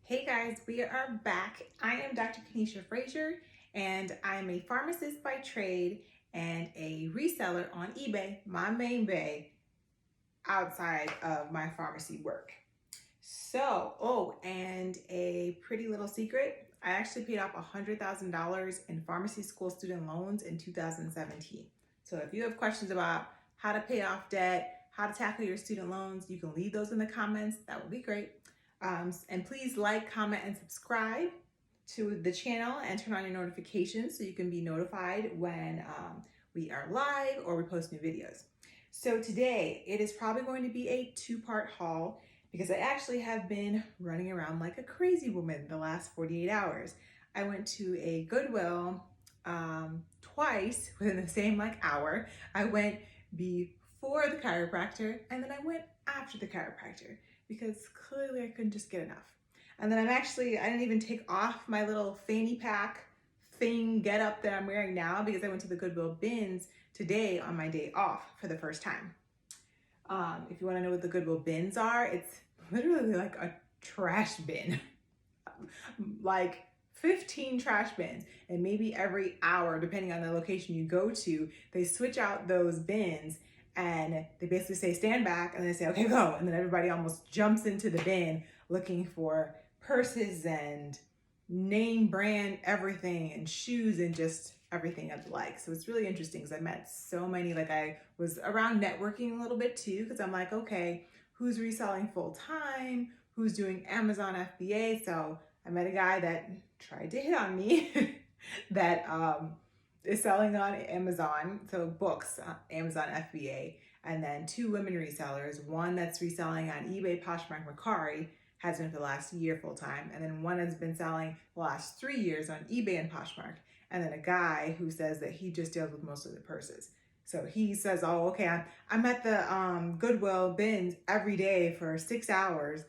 Hey guys, we are back. I am Dr. Kanisha Frazier, and I'm a pharmacist by trade and a reseller on eBay, my main bay outside of my pharmacy work. And a pretty little secret, I actually paid off $100,000 in pharmacy school student loans in 2017. So if you have questions about how to pay off debt, how to tackle your student loans, you can leave those in the comments. That would be great. And please like, comment, and subscribe to the channel and turn on your notifications so you can be notified when we are live or we post new videos. So today it is probably going to be a two-part haul because I actually have been running around like a crazy woman the last 48 hours. I went to a Goodwill twice within the same hour. I went before the chiropractor and then I went after the chiropractor, because clearly I couldn't just get enough. And then I didn't even take off my little fanny pack thing get up that I'm wearing now because I went to the Goodwill bins today on my day off for the first time. If you want to know what the Goodwill bins are, it's literally like a trash bin. Like 15 trash bins, and maybe every hour, depending on the location you go to, they switch out those bins. And they basically say, stand back, and they say, okay, go. And then everybody almost jumps into the bin looking for purses and name brand everything and shoes and just everything I'd like. So it's really interesting because I met so many, I was around networking a little bit too, because I'm like, okay, who's reselling full time? Who's doing Amazon FBA? So I met a guy that tried to hit on me that is selling on Amazon, so books, Amazon FBA, and then two women resellers, one that's reselling on eBay, Poshmark, Mercari, has been for the last year full time, and then one has been selling the last 3 years on eBay and Poshmark, and then a guy who says that he just deals with most of the purses. So he says, oh, okay, I'm at the Goodwill bins every day for 6 hours,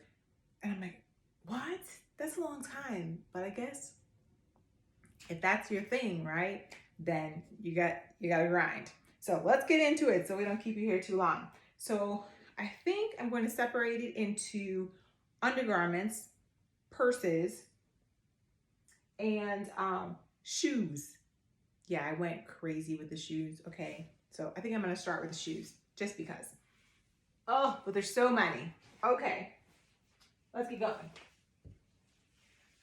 and I'm like, what? That's a long time, but I guess if that's your thing, right? Then you gotta grind. So let's get into it so we don't keep you here too long. So I think I'm going to separate it into undergarments, purses, and shoes. Yeah, I went crazy with the shoes. Okay, so I think I'm gonna start with the shoes just because. Oh, but there's so many. Okay, let's get going.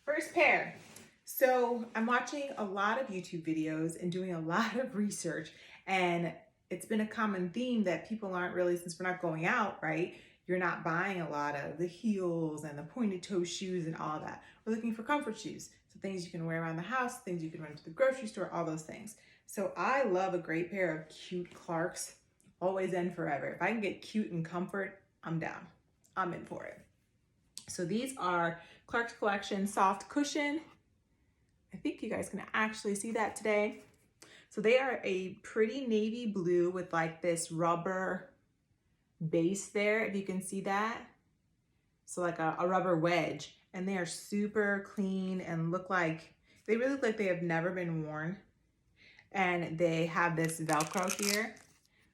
First pair. So I'm watching a lot of YouTube videos and doing a lot of research, and it's been a common theme that people aren't really, since we're not going out, right? You're not buying a lot of the heels and the pointed toe shoes and all that. We're looking for comfort shoes. So things you can wear around the house, things you can run to the grocery store, all those things. So I love a great pair of cute Clarks, always and forever. If I can get cute and comfort, I'm down. I'm in for it. So these are Clarks Collection Soft Cushion. I think you guys can actually see that today. So they are a pretty navy blue with this rubber base there, if you can see that. So like a rubber wedge, and they are super clean and they really look like they have never been worn. And they have this Velcro here.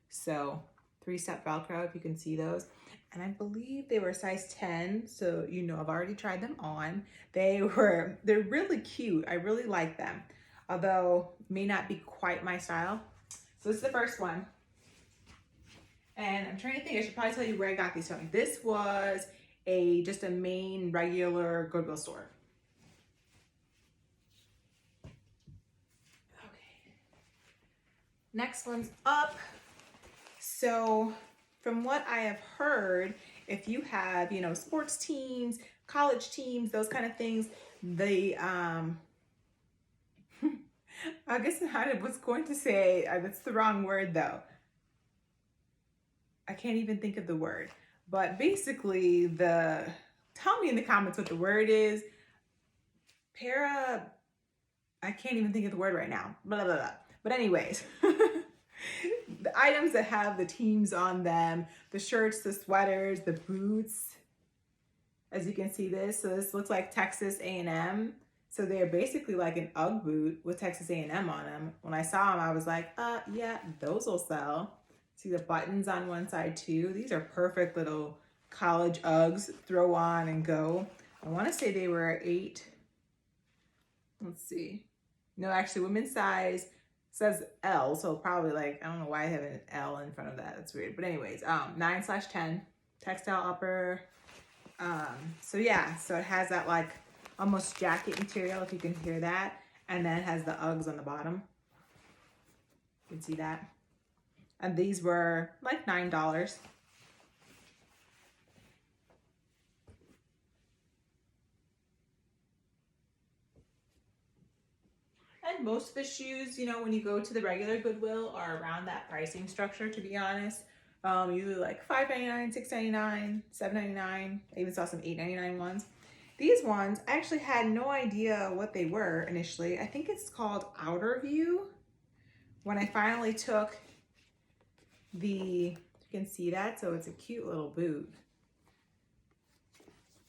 So 3-step Velcro, if you can see those. And I believe they were size 10, so I've already tried them on. They're really cute. I really like them, although may not be quite my style. So this is the first one. And I'm trying to think, I should probably tell you where I got these from. This was just a main regular Goodwill store. Okay. Next one's up. So from what I have heard, if you have, sports teams, college teams, those kind of things, I guess I was going to say, that's the wrong word though. I can't even think of the word, but basically tell me in the comments what the word is. I can't even think of the word right now, blah, blah, blah. But anyways, the items that have the teams on them, the shirts, the sweaters, the boots, as you can see this. So this looks like Texas A&M. So they're basically like an UGG boot with Texas A&M on them. When I saw them, I was like, yeah, those will sell. See the buttons on one side too. These are perfect little college Uggs, throw on and go. I want to say they were 8. Let's see. No, actually women's size says L, so probably like, I don't know why I have an L in front of that. That's weird. But anyways, 9/10 textile upper. So yeah, so it has that like almost jacket material, if you can hear that. And then it has the Uggs on the bottom. You can see that. And these were like $9. And most of the shoes, you know, when you go to the regular Goodwill are around that pricing structure, to be honest. Usually like $5.99, $6.99, $7.99. I even saw some $8.99 ones. These ones, I actually had no idea what they were initially. I think it's called Outer View. When I finally took you can see that, so it's a cute little boot.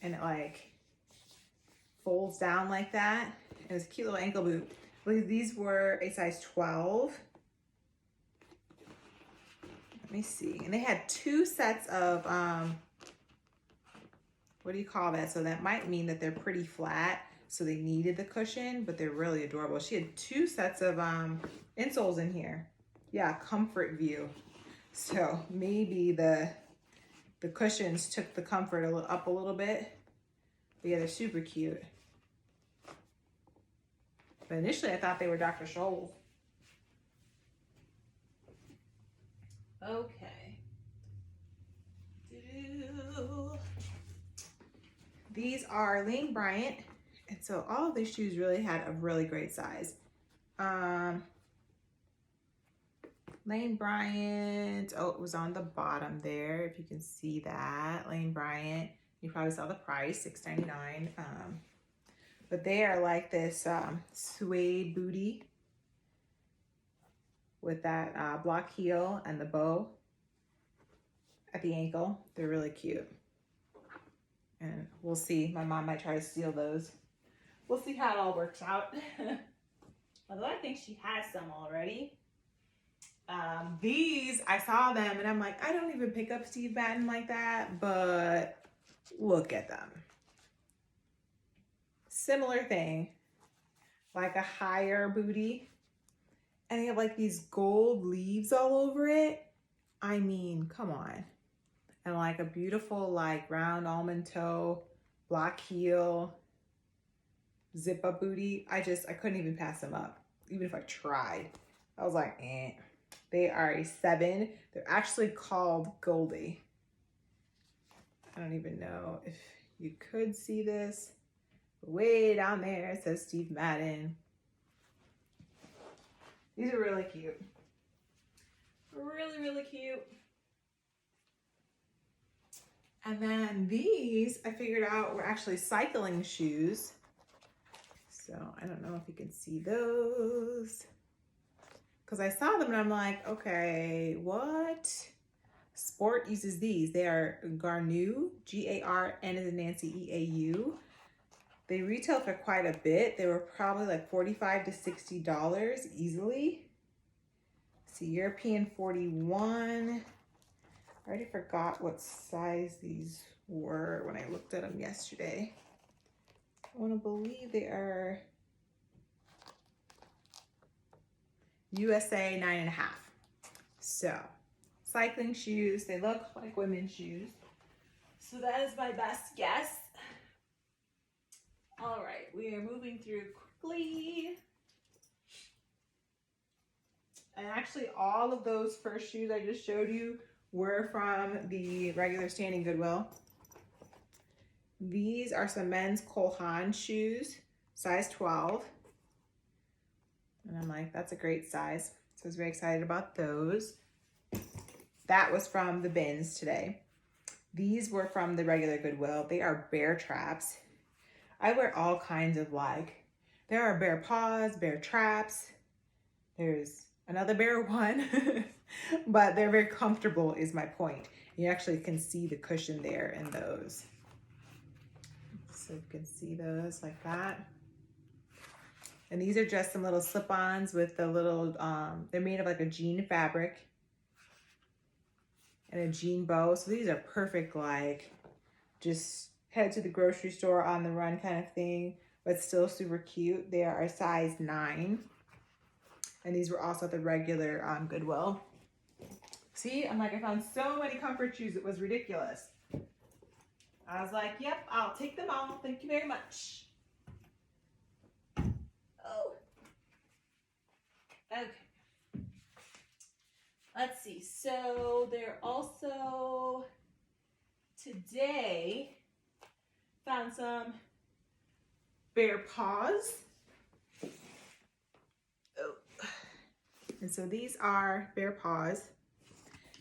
And it like folds down like that. And it's a cute little ankle boot. I believe these were a size 12. Let me see. And they had 2 sets of, what do you call that? So that might mean that they're pretty flat. So they needed the cushion, but they're really adorable. She had 2 sets of insoles in here. Yeah, Comfort View. So maybe the cushions took the comfort up a little bit. But yeah, they're super cute. But initially I thought they were Dr. Scholl's. Okay. These are Lane Bryant. And so all of these shoes really had a really great size. Lane Bryant, oh, it was on the bottom there, if you can see that. Lane Bryant, you probably saw the price, $6.99. But they are like this suede booty with that block heel and the bow at the ankle. They're really cute. And we'll see. My mom might try to steal those. We'll see how it all works out. Although I think she has some already. These, I saw them and I'm like, I don't even pick up Steve Madden like that, but look at them. Similar thing, like a higher booty. And they have like these gold leaves all over it. I mean, come on. And like a beautiful like round almond toe, block heel, zip up booty. I couldn't even pass them up, even if I tried. I was like, eh. They are a 7. They're actually called Goldie. I don't even know if you could see this. Way down there it says Steve Madden. These are really cute. Really, really cute. And then these, I figured out, were actually cycling shoes. So I don't know if you can see those. Because I saw them and I'm like, okay, what? Sport uses these. They are Garnu, G-A-R-N as in Nancy, E-A-U. They retail for quite a bit. They were probably like $45 to $60 easily. See, European 41. I already forgot what size these were when I looked at them yesterday. I want to believe they are USA 9.5. So, cycling shoes. They look like women's shoes. So that is my best guess. All right, we are moving through quickly. And actually all of those first shoes I just showed you were from the regular standing Goodwill. These are some men's Cole Haan shoes, size 12. And I'm like, that's a great size. So I was very excited about those. That was from the bins today. These were from the regular Goodwill. They are bear traps. I wear all kinds of there are bear paws, bear traps. There's another bear one, but they're very comfortable is my point. You actually can see the cushion there in those. So you can see those like that. And these are just some little slip-ons with the little, they're made of like a jean fabric and a jean bow. So these are perfect, just head to the grocery store on the run kind of thing, but still super cute. They are a size 9. And these were also at the regular Goodwill. See, I'm like, I found so many comfort shoes, it was ridiculous. I was like, yep, I'll take them all. Thank you very much. Oh. Okay. Let's see. So they're also today found some bear paws. Oh. And so these are bear paws.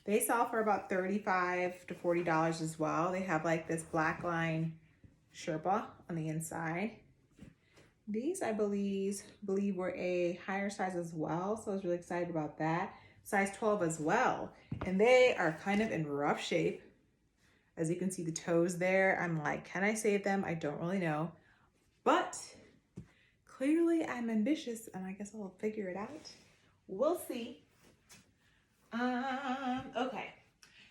They sell for about $35 to $40 as well. They have like this black line Sherpa on the inside. These, I believe were a higher size as well. So I was really excited about that. Size 12 as well. And they are kind of in rough shape. As you can see the toes there. I'm like, can I save them? I don't really know. But clearly I'm ambitious and I guess I'll figure it out. We'll see. Okay.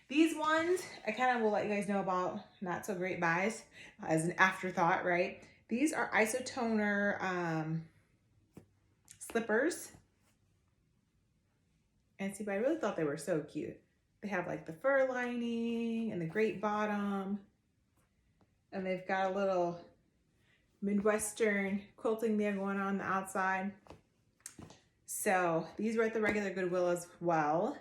These ones, I kind of will let you guys know about not so great buys as an afterthought, right? These are isotoner slippers. And see, but I really thought they were so cute. They have like the fur lining and the great bottom. And they've got a little Midwestern quilting there going on the outside. So these were at the regular Goodwill as well.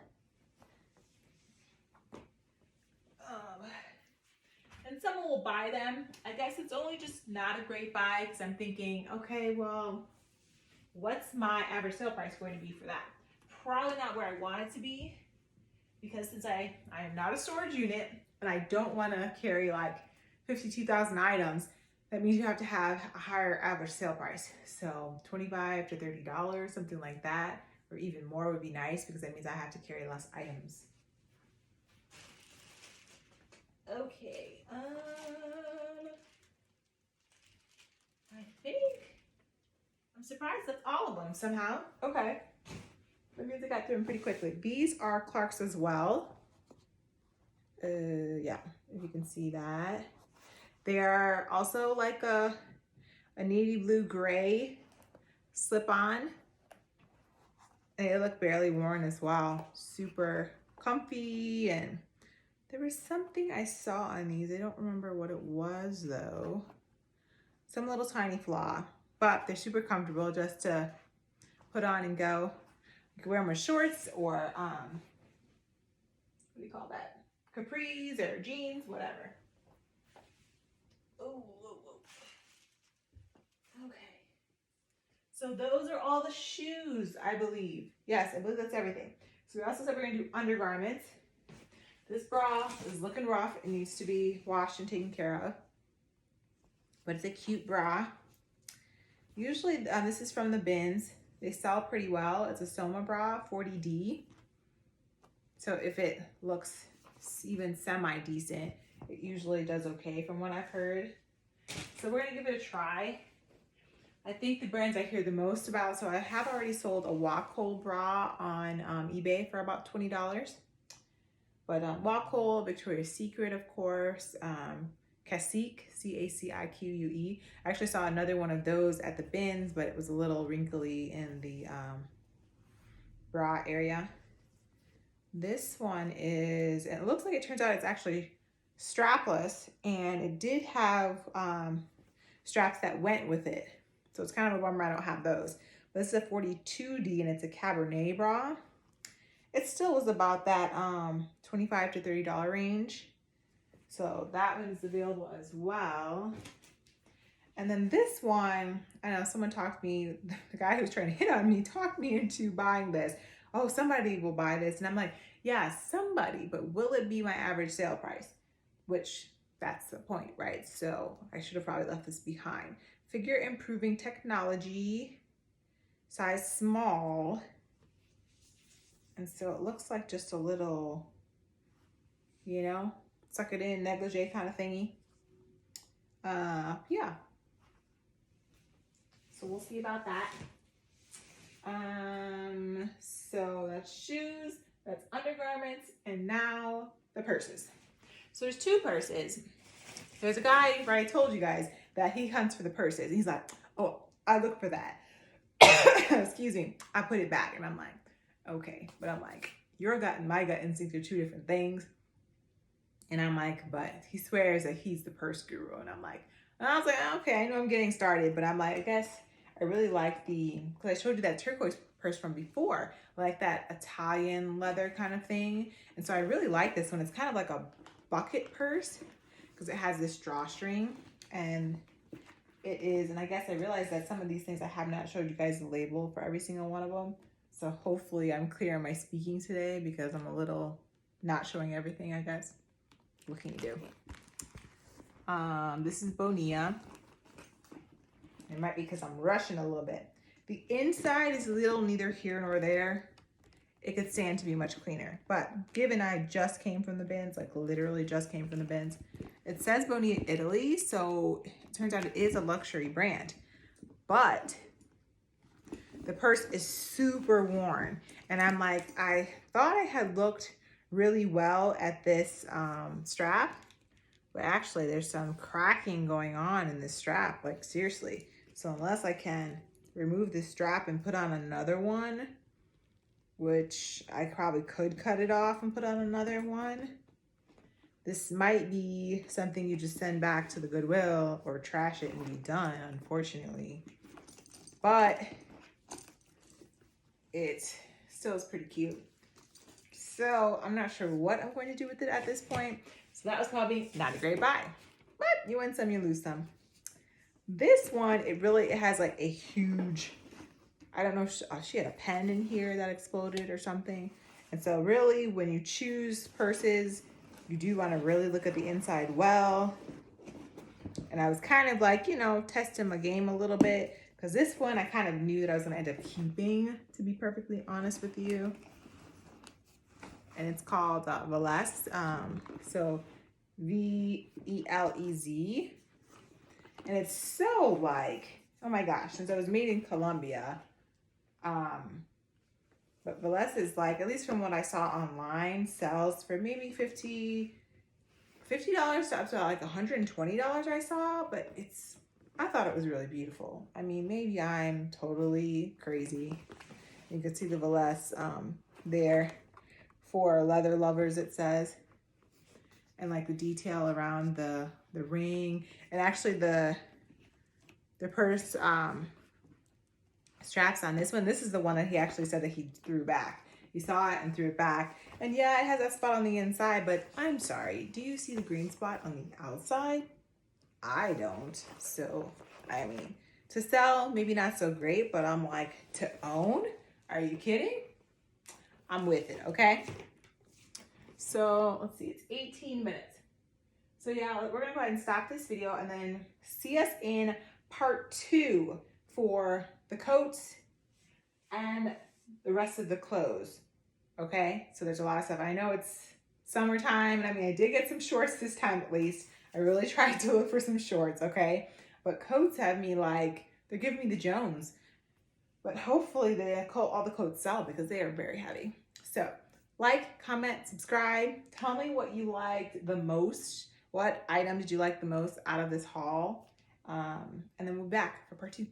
And someone will buy them. I guess it's only just not a great buy because I'm thinking, okay, well, what's my average sale price going to be for that? Probably not where I want it to be because since I am not a storage unit and I don't want to carry like 52,000 items, that means you have to have a higher average sale price. So $25 to $30, something like that, or even more would be nice because that means I have to carry less items. Okay, I think I'm surprised that's all of them somehow. Okay, that means I got through them pretty quickly. These are Clark's as well. Yeah, if you can see that. They are also like a navy blue gray slip-on. And they look barely worn as well. Super comfy. And there was something I saw on these. I don't remember what it was though. Some little tiny flaw. But they're super comfortable just to put on and go. You can wear them with shorts or, what do you call that? Capris or jeans, whatever. Oh, whoa, whoa. Okay. So those are all the shoes, I believe. Yes, I believe that's everything. So we also said we're going to do undergarments. This bra is looking rough. It needs to be washed and taken care of. But it's a cute bra. Usually, this is from the bins. They sell pretty well. It's a Soma bra, 40D. So if it looks even semi-decent, it usually does okay from what I've heard. So we're gonna give it a try. I think the brands I hear the most about, so I have already sold a Wacoal bra on eBay for about $20. But Wacoal, Victoria's Secret, of course, Cacique, C-A-C-I-Q-U-E. I actually saw another one of those at the bins, but it was a little wrinkly in the bra area. This one is, and it looks like it turns out it's actually strapless, and it did have straps that went with it. So it's kind of a bummer I don't have those. But this is a 42D and it's a Cabernet bra. It still was about that $25 to $30 range. So that one is available as well. And then this one, I know someone talked me, the guy who was trying to hit on me talked me into buying this. Oh, somebody will buy this. And I'm like, yeah, somebody, but will it be my average sale price? Which that's the point, right? So I should have probably left this behind. Figure improving technology, size small. And so it looks like just a little, you know, suck it in, negligee kind of thingy. Yeah. So we'll see about that. So that's shoes, that's undergarments, and now the purses. So there's two purses. There's a guy, right? I told you guys that he hunts for the purses. He's like, oh, I look for that. Excuse me. I put it back, and I'm like, okay. But I'm like, your gut and my gut instinct are two different things. And I'm like, but he swears that he's the purse guru. And I was like, okay, I know I'm getting started, but I'm like, I guess I really like because I showed you that turquoise purse from before, like that Italian leather kind of thing. And so I really like this one. It's kind of like a bucket purse because it has this drawstring, and it is, and I guess I realized that some of these things I have not showed you guys the label for every single one of them. So hopefully I'm clear in my speaking today because I'm a little not showing everything, I guess. What can you do? This is Bonilla. It might be because I'm rushing a little bit. The inside is a little neither here nor there. It could stand to be much cleaner. But given I just came from the bins, like literally just came from the bins, it says Bonilla Italy, so it turns out it is a luxury brand. But the purse is super worn. And I'm like, I thought I had looked really well at this strap, but actually there's some cracking going on in this strap, like seriously. So unless I can remove this strap and put on another one, which I probably could cut it off and put on another one, this might be something you just send back to the Goodwill or trash it and be done, unfortunately. But it still is pretty cute. So I'm not sure what I'm going to do with it at this point. So that was probably not a great buy, but you win some, you lose some. This one, it has like a huge, I don't know if she had a pen in here that exploded or something. And so really when you choose purses, you do want to really look at the inside well. And I was kind of like, you know, testing my game a little bit because this one I kind of knew that I was going to end up keeping, to be perfectly honest with you. And it's called Velez. So Velez. And it's so like, oh my gosh, since I was made in Colombia. But Velez is like, at least from what I saw online, sells for maybe $50 to up to like $120 I saw. But I thought it was really beautiful. I mean, maybe I'm totally crazy. You can see the Velez there. For leather lovers, it says, and like the detail around the ring, and actually the purse straps on this one. This is the one that he actually said that he threw back. He saw it and threw it back, and yeah, it has that spot on the inside. But I'm sorry, do you see the green spot on the outside? I don't. So I mean, to sell, maybe not so great, but I'm like, to own? Are you kidding? I'm with it, okay? So let's see, it's 18 minutes. So yeah, we're gonna go ahead and stop this video and then see us in part 2 for the coats and the rest of the clothes, okay? So there's a lot of stuff. I know it's summertime, and I mean, I did get some shorts this time at least. I really tried to look for some shorts, okay? But coats have me like, they're giving me the Jones. But hopefully all the coats sell because they are very heavy. So like, comment, subscribe. Tell me what you liked the most. What item did you like the most out of this haul? And then we'll be back for part 2.